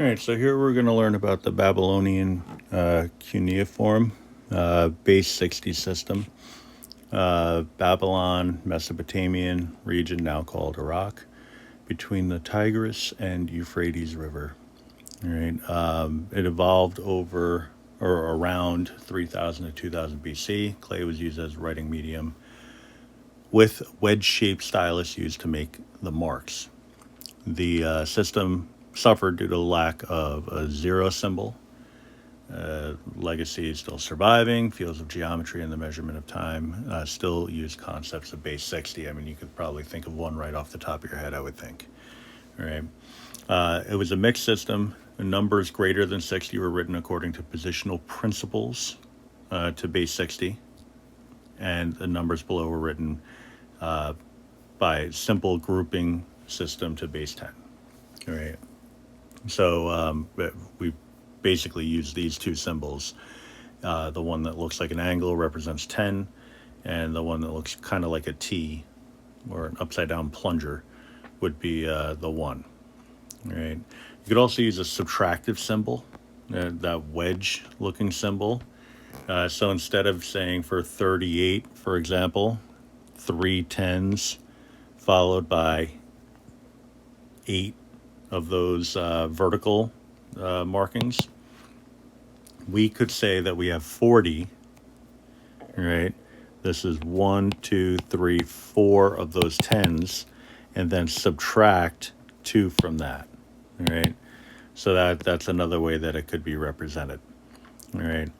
All right, so here we're going to learn about the Babylonian cuneiform base 60 system. Babylon, Mesopotamian region, now called Iraq, between the Tigris and Euphrates River. All right, it evolved over or around 3000 to 2000 BC. Clay was used as writing medium, with wedge-shaped stylus used to make the marks. The system suffered due to the lack of a zero symbol. Legacy is still surviving. Fields of geometry and the measurement of time still use concepts of base 60. I mean, you could probably think of one right off the top of your head, I would think. All right. It was a mixed system. The numbers greater than 60 were written according to positional principles to base 60, and the numbers below were written by simple grouping system to base 10. All right. So we basically use these two symbols. The one that looks like an angle represents 10, and the one that looks kind of like a T or an upside down plunger would be the 1. All right. You could also use a subtractive symbol, that wedge looking symbol. So instead of saying for 38, for example, 3 tens followed by 8 of those vertical markings, we could say that we have 40, right? This is 1, 2, 3, 4 of those tens, and then subtract 2 from that, all right? So that's another way that it could be represented, all right?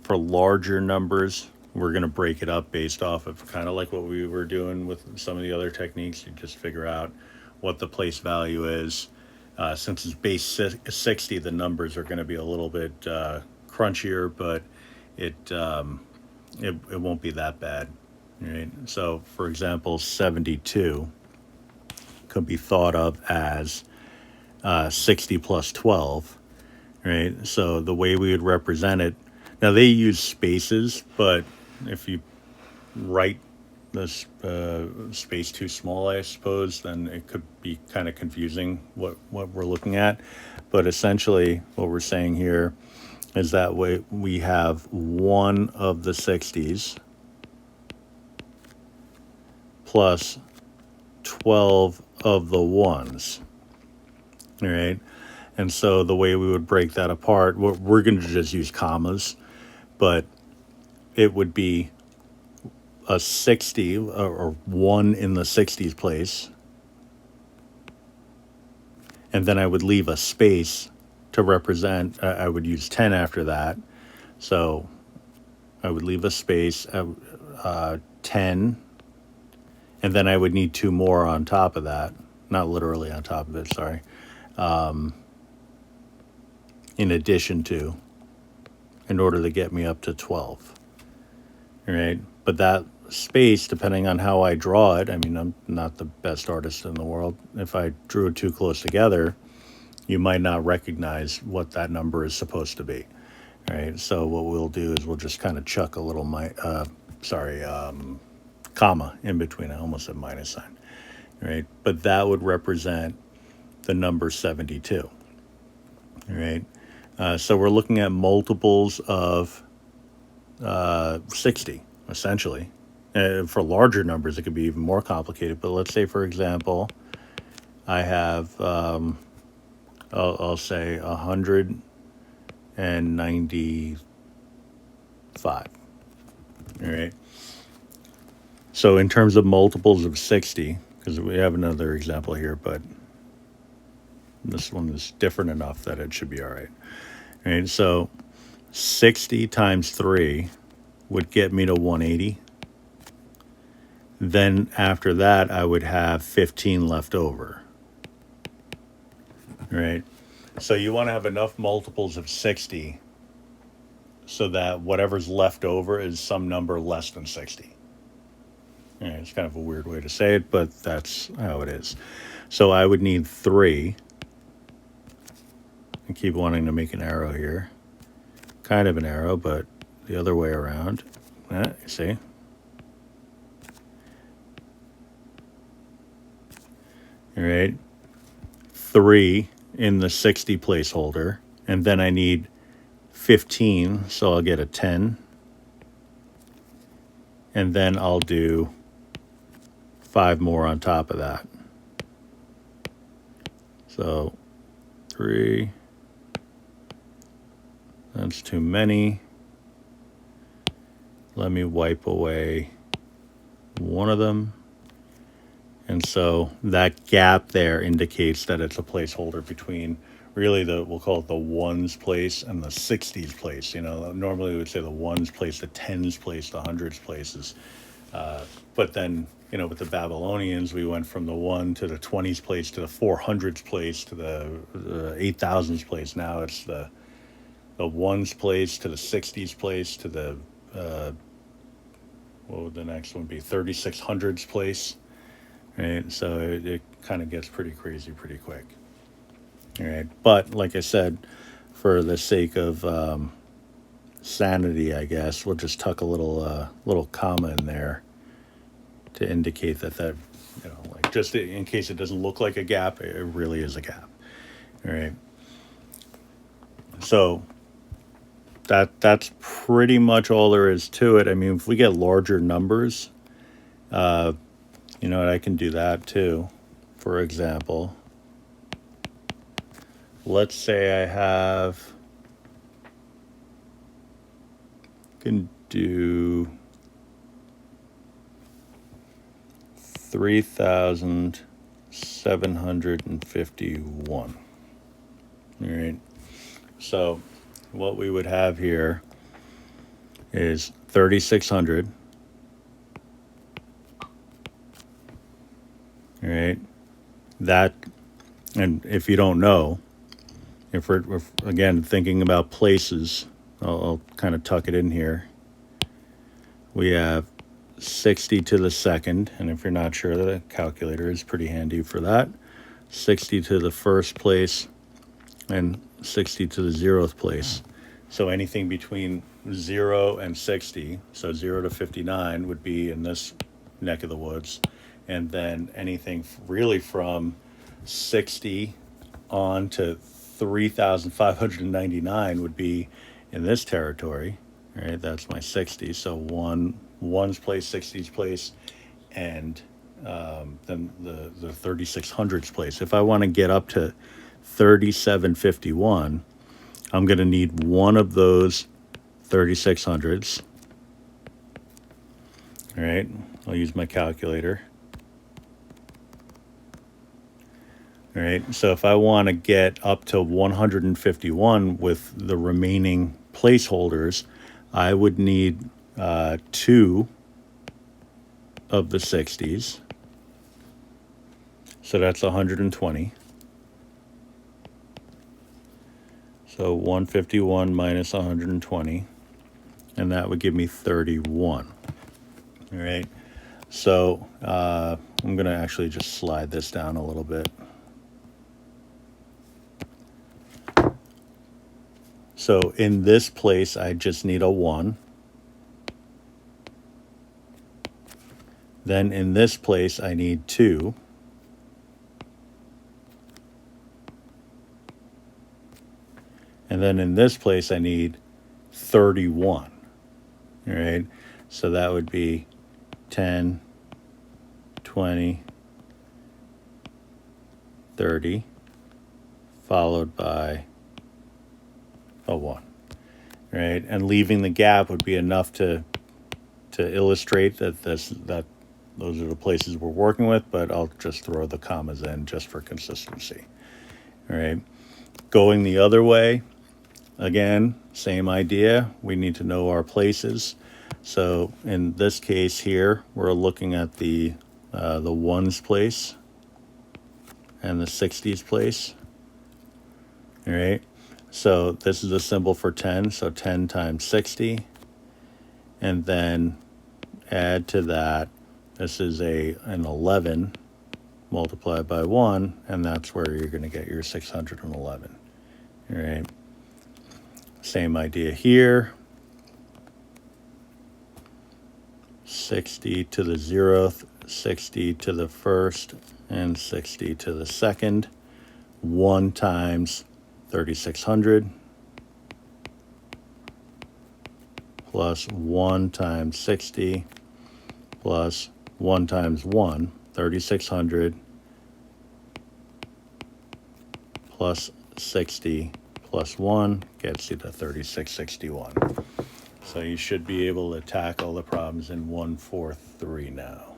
For larger numbers, we're going to break it up based off of kind of like what we were doing with some of the other techniques. You just figure out what the place value is. Since it's base 60, the numbers are going to be a little bit crunchier, but it won't be that bad. Right? So, for example, 72 could be thought of as 60 plus 12. Right? So the way we would represent it, now they use spaces, but if you write this space too small, I suppose, then it could be kind of confusing what we're looking at. But essentially, what we're saying here is that we have one of the 60s plus 12 of the ones. All right. And so the way we would break that apart, we're going to just use commas, but it would be a 60 or 1 in the 60s place. And then I would leave a space to represent, I would use 10 after that. So I would leave a space, 10, and then I would need 2 more on top of that. Not literally on top of it, sorry. In addition to, in order to get me up to 12. All right. But that space, depending on how I draw it, I mean, I'm not the best artist in the world. If I drew it too close together, you might not recognize what that number is supposed to be. All right. So what we'll do is we'll just kind of chuck a little, comma in between. I almost said minus sign. All right. But that would represent the number 72. All right. So we're looking at multiples of 60, essentially. For larger numbers, it could be even more complicated. But let's say, for example, I have, I'll say 195. All right. So in terms of multiples of 60, because we have another example here, but this one is different enough that it should be all right. All right. So 60 times 3 would get me to 180. Then after that, I would have 15 left over. Right? So you want to have enough multiples of 60 so that whatever's left over is some number less than 60. Yeah, it's kind of a weird way to say it, but that's how it is. So I would need 3. I keep wanting to make an arrow here. Kind of an arrow, but the other way around. You see? All right. 3 in the 60 placeholder, and then I need 15, so I'll get a 10. And then I'll do 5 more on top of that. So 3, that's too many. Let me wipe away one of them. And so that gap there indicates that it's a placeholder between really we'll call it the ones place and the 60s place. You know, normally we would say the ones place, the tens place, the hundreds places. But then, you know, with the Babylonians, we went from the 1 to the 20s place to the 400s place to the 8,000s place. Now it's the ones place to the 60s place to the, what would the next one be? 3600s place. Right, so it kind of gets pretty crazy pretty quick. All right, but like I said, for the sake of sanity, I guess we'll just tuck a little comma in there to indicate that you know, like just in case it doesn't look like a gap, it really is a gap. All right. So that's pretty much all there is to it. I mean, if we get larger numbers, you know what, I can do that too. For example, let's say I can do 3,751. All right. So what we would have here is 3,600. All right. That, and if you don't know, if we're again thinking about places, I'll kind of tuck it in here. We have 60 to the second, and if you're not sure, the calculator is pretty handy for that. 60 to the first place and 60 to the 0th place. So anything between 0 and 60, so 0 to 59 would be in this neck of the woods. And then anything really from 60 on to 3,599 would be in this territory. All right, that's my 60. So ones place, 60s place, and then the 3600s place. If I want to get up to 3751, I'm going to need one of those 3600s. All right, I'll use my calculator. All right, so if I want to get up to 151 with the remaining placeholders, I would need 2 of the 60s. So that's 120. So 151 minus 120, and that would give me 31. All right, so I'm going to actually just slide this down a little bit. So in this place, I just need a 1. Then in this place, I need 2. And then in this place, I need 31. All right, so that would be 10, 20, 30, followed by a 1. Right, and leaving the gap would be enough to illustrate that those are the places we're working with, but I'll just throw the commas in just for consistency. All right, going the other way, again, same idea. We need to know our places. So in this case here, we're looking at the ones place and the 60s place. All right. So this is a symbol for 10. So 10 times 60. And then add to that, this is an 11 multiplied by 1. And that's where you're going to get your 611. All right. Same idea here. 60 to the 0th, 60 to the first, and 60 to the second 1 times 3600 plus 1 times 60 plus 1 times 1, 3600 plus 60 plus 1 gets you to 3661. So you should be able to tackle the problems in 143 now.